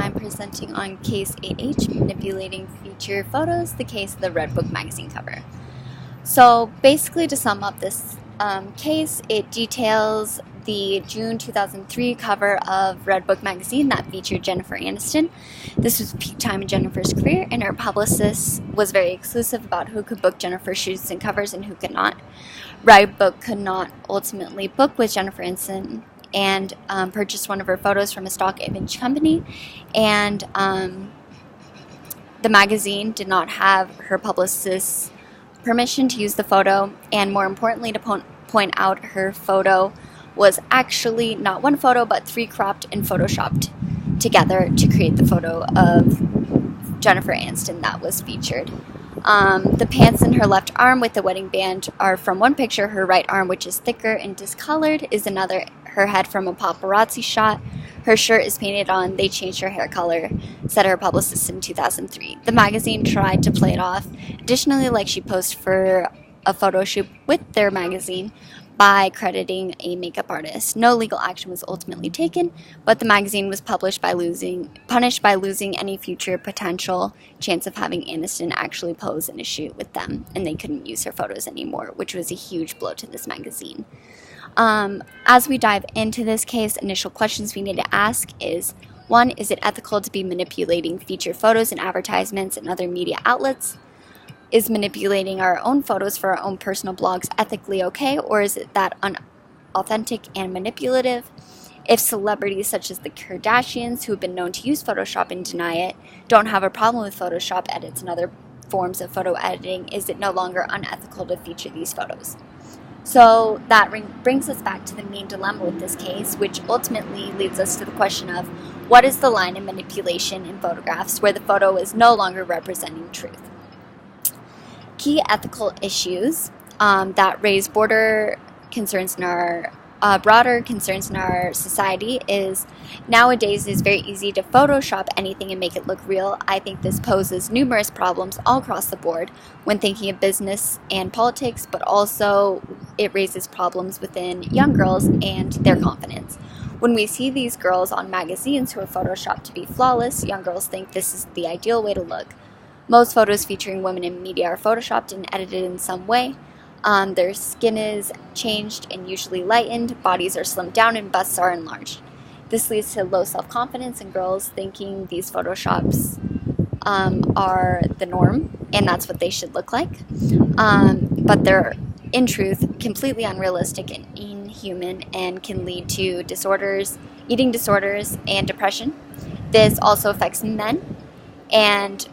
I'm presenting on Case 8H, Manipulating Feature Photos, the case of the Red Book magazine cover. So basically, to sum up this case, it details the June 2003 cover of Red Book magazine that featured Jennifer Aniston. This was peak time in Jennifer's career, and her publicist was very exclusive about who could book Jennifer's shoots and covers and who could not. Red Book could not ultimately book with Jennifer Aniston and purchased one of her photos from a stock image company, and the magazine did not have her publicist's permission to use the photo, and more importantly, to point out her photo was actually not one photo but three cropped and photoshopped together to create the photo of Jennifer Aniston that was featured. The pants in her left arm with the wedding band are from one picture. Her right arm, which is thicker and discolored, is another. Her head from a paparazzi shot. Her shirt is painted on. They changed her hair color, said her publicist in 2003. The magazine tried to play it off. Additionally, like she posed for a photo shoot with their magazine by crediting a makeup artist. No legal action was ultimately taken, but the magazine was punished by losing any future potential chance of having Aniston actually pose in a shoot with them, and they couldn't use her photos anymore, which was a huge blow to this magazine. As we dive into this case, initial questions we need to ask is, 1, is it ethical to be manipulating featured photos in advertisements and other media outlets? Is manipulating our own photos for our own personal blogs ethically okay, or is it that unauthentic and manipulative? If celebrities such as the Kardashians, who have been known to use Photoshop and deny it, don't have a problem with Photoshop edits and other forms of photo editing, is it no longer unethical to feature these photos? So that brings us back to the main dilemma with this case, which ultimately leads us to the question of what is the line in manipulation in photographs where the photo is no longer representing truth? Key ethical issues that raise broader concerns in our society is nowadays it's very easy to Photoshop anything and make it look real. I think this poses numerous problems all across the board when thinking of business and politics, but also it raises problems within young girls and their confidence. When we see these girls on magazines who are Photoshopped to be flawless, young girls think this is the ideal way to look. Most photos featuring women in media are photoshopped and edited in some way. Their skin is changed and usually lightened, bodies are slimmed down, and busts are enlarged. This leads to low self-confidence in girls thinking these photoshops are the norm and that's what they should look like. But they're, in truth, completely unrealistic and inhuman and can lead to disorders, eating disorders, and depression. This also affects men, and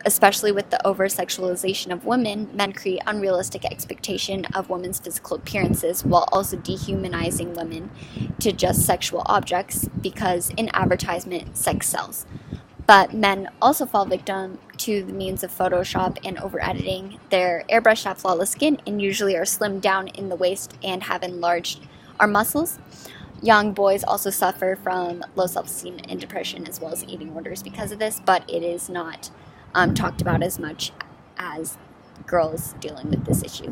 especially with the over-sexualization of women, men create unrealistic expectation of women's physical appearances while also dehumanizing women to just sexual objects because in advertisement, sex sells. But men also fall victim to the means of Photoshop and over-editing. They're airbrushed have flawless skin and usually are slimmed down in the waist and have enlarged arm muscles. Young boys also suffer from low self-esteem and depression as well as eating disorders because of this, but it is not talked about as much as girls dealing with this issue.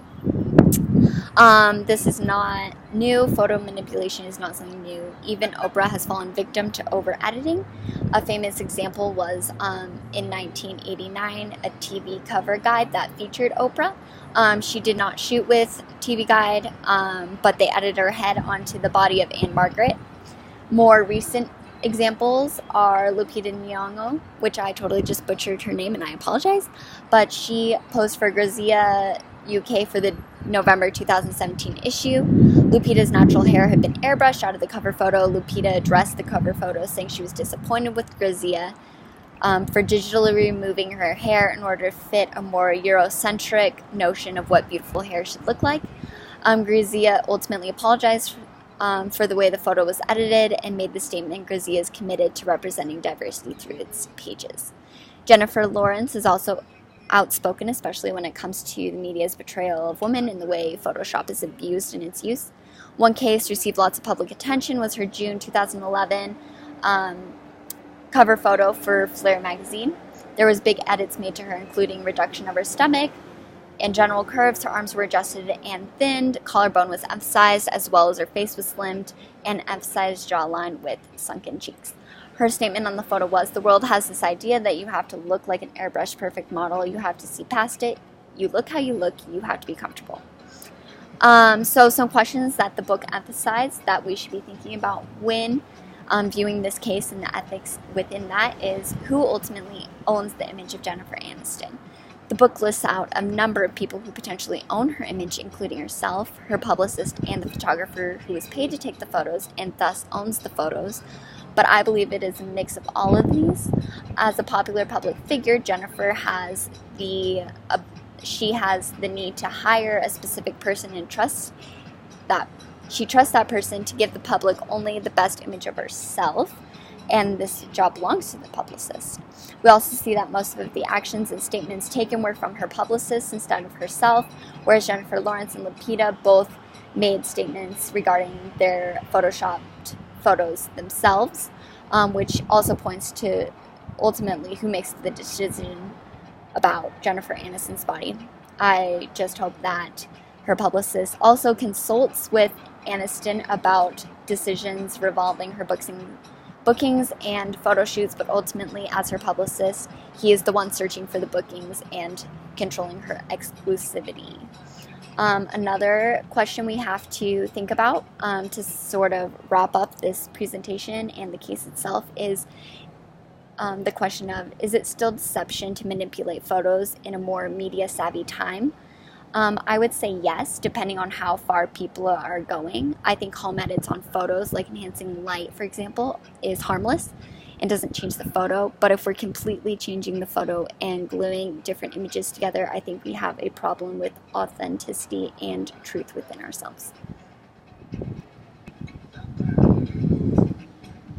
This is not new. Photo manipulation is not something new. Even Oprah has fallen victim to over-editing. A famous example was in 1989, a TV cover guide that featured Oprah. She did not shoot with TV guide, but they edited her head onto the body of Anne Margaret. More recent examples are Lupita Nyong'o, which I totally just butchered her name and I apologize, but she posed for Grazia UK for the November 2017 issue. Lupita's natural hair had been airbrushed out of the cover photo. Lupita addressed the cover photo saying she was disappointed with Grazia for digitally removing her hair in order to fit a more Eurocentric notion of what beautiful hair should look like. Grazia ultimately apologized for the way the photo was edited and made the statement Grazia is committed to representing diversity through its pages. Jennifer Lawrence is also outspoken, especially when it comes to the media's portrayal of women and the way Photoshop is abused in its use. One case received lots of public attention was her June 2011 cover photo for Flare magazine. There was big edits made to her, including reduction of her stomach, and general curves. Her arms were adjusted and thinned, collarbone was emphasized, as well as her face was slimmed and emphasized jawline with sunken cheeks. Her statement on the photo was, "The world has this idea that you have to look like an airbrushed perfect model. You have to see past it. You look how you look. You have to be comfortable." So some questions that the book emphasized that we should be thinking about when viewing this case and the ethics within that is, who ultimately owns the image of Jennifer Aniston? The book lists out a number of people who potentially own her image, including herself, her publicist, and the photographer who was paid to take the photos and thus owns the photos. But I believe it is a mix of all of these. As a popular public figure, Jennifer has she has the need to hire a specific person and she trusts that person to give the public only the best image of herself, and this job belongs to the publicist. We also see that most of the actions and statements taken were from her publicist instead of herself, whereas Jennifer Lawrence and Lupita both made statements regarding their photoshopped photos themselves, which also points to ultimately who makes the decision about Jennifer Aniston's body. I just hope that her publicist also consults with Aniston about decisions revolving her bookings and photo shoots, but ultimately, as her publicist, he is the one searching for the bookings and controlling her exclusivity. Another question we have to think about to sort of wrap up this presentation and the case itself is the question of, is it still deception to manipulate photos in a more media-savvy time? I would say yes, depending on how far people are going. I think home edits on photos, like enhancing light, for example, is harmless and doesn't change the photo. But if we're completely changing the photo and gluing different images together, I think we have a problem with authenticity and truth within ourselves.